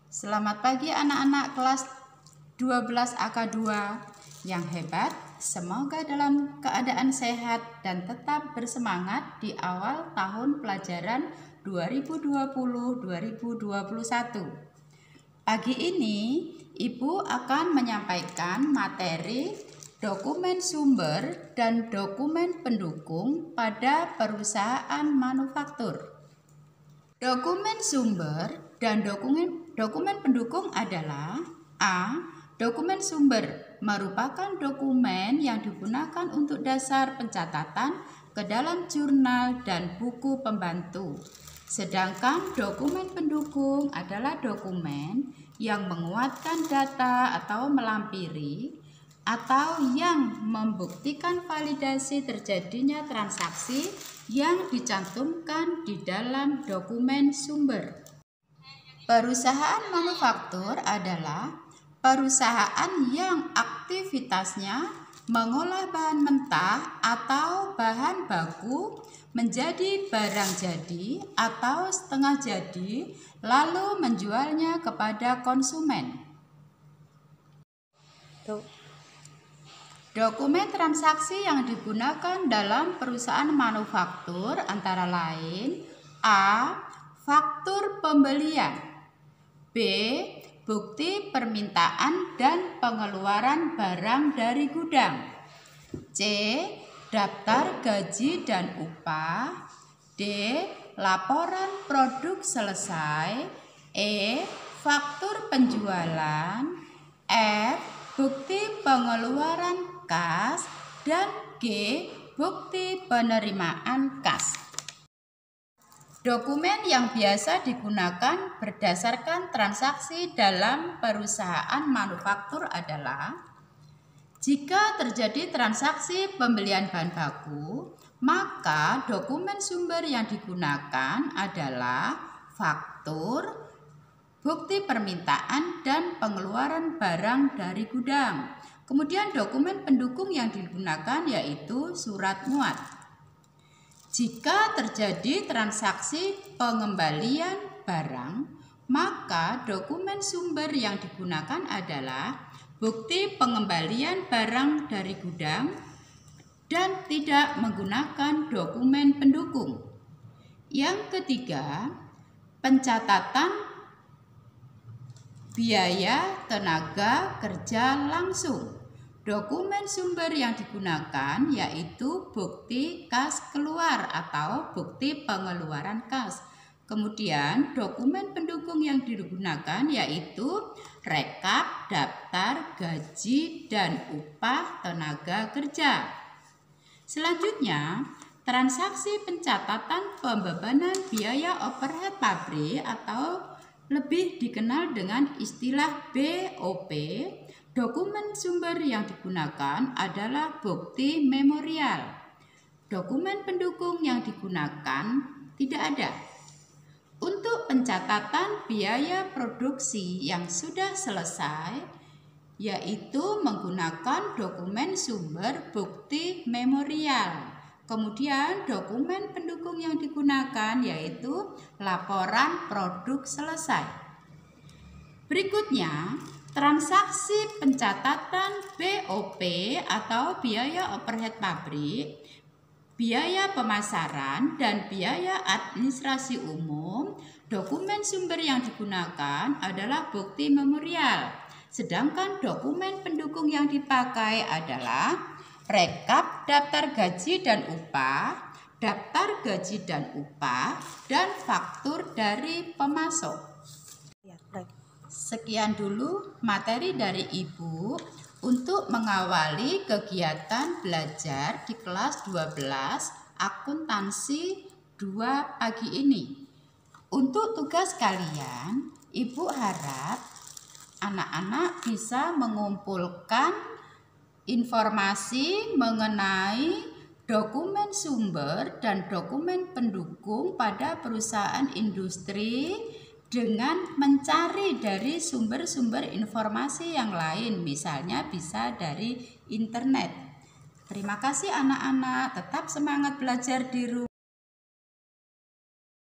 Selamat pagi anak-anak kelas 12 AK2 yang hebat. Semoga dalam keadaan sehat dan tetap bersemangat di awal tahun pelajaran 2020-2021. Pagi ini Ibu akan menyampaikan materi dokumen sumber dan dokumen pendukung pada perusahaan manufaktur. Dokumen sumber dan dokumen pendukung adalah A. Dokumen sumber merupakan dokumen yang digunakan untuk dasar pencatatan ke dalam jurnal dan buku pembantu. Sedangkan dokumen pendukung adalah dokumen yang menguatkan data atau melampiri atau yang membuktikan validasi terjadinya transaksi yang dicantumkan di dalam dokumen sumber. Perusahaan manufaktur adalah perusahaan yang aktivitasnya mengolah bahan mentah atau bahan baku menjadi barang jadi atau setengah jadi, lalu menjualnya kepada konsumen. Dokumen transaksi yang digunakan dalam perusahaan manufaktur antara lain A. Faktur pembelian, B. Bukti permintaan dan pengeluaran barang dari gudang, C. Daftar gaji dan upah, D. Laporan produk selesai, E. Faktur penjualan, F. Bukti pengeluaran kas, dan G. Bukti penerimaan kas. Dokumen yang biasa digunakan berdasarkan transaksi dalam perusahaan manufaktur adalah: jika terjadi transaksi pembelian bahan baku, maka dokumen sumber yang digunakan adalah faktur, bukti permintaan, dan pengeluaran barang dari gudang. Kemudian dokumen pendukung yang digunakan yaitu surat muat. Jika terjadi transaksi pengembalian barang, maka dokumen sumber yang digunakan adalah bukti pengembalian barang dari gudang dan tidak menggunakan dokumen pendukung. Yang ketiga, pencatatan biaya tenaga kerja langsung. Dokumen sumber yang digunakan yaitu bukti kas keluar atau bukti pengeluaran kas. Kemudian dokumen pendukung yang digunakan yaitu rekap daftar gaji dan upah tenaga kerja. Selanjutnya, transaksi pencatatan pembebanan biaya overhead pabrik atau lebih dikenal dengan istilah BOP. Dokumen sumber yang digunakan adalah bukti memorial. Dokumen pendukung yang digunakan tidak ada. Untuk pencatatan biaya produksi yang sudah selesai, yaitu menggunakan dokumen sumber bukti memorial. Kemudian dokumen pendukung yang digunakan yaitu laporan produk selesai. Berikutnya, transaksi pencatatan BOP atau biaya overhead pabrik, biaya pemasaran, dan biaya administrasi umum. Dokumen sumber yang digunakan adalah bukti memorial. Sedangkan dokumen pendukung yang dipakai adalah rekap daftar gaji dan upah, daftar gaji dan upah, dan faktur dari pemasok. Sekian dulu materi dari Ibu untuk mengawali kegiatan belajar di kelas 12 akuntansi 2 pagi ini. Untuk tugas kalian, Ibu harap anak-anak bisa mengumpulkan informasi mengenai dokumen sumber dan dokumen pendukung pada perusahaan industri dengan mencari dari sumber-sumber informasi yang lain, misalnya bisa dari internet. Terima kasih anak-anak, tetap semangat belajar di rumah.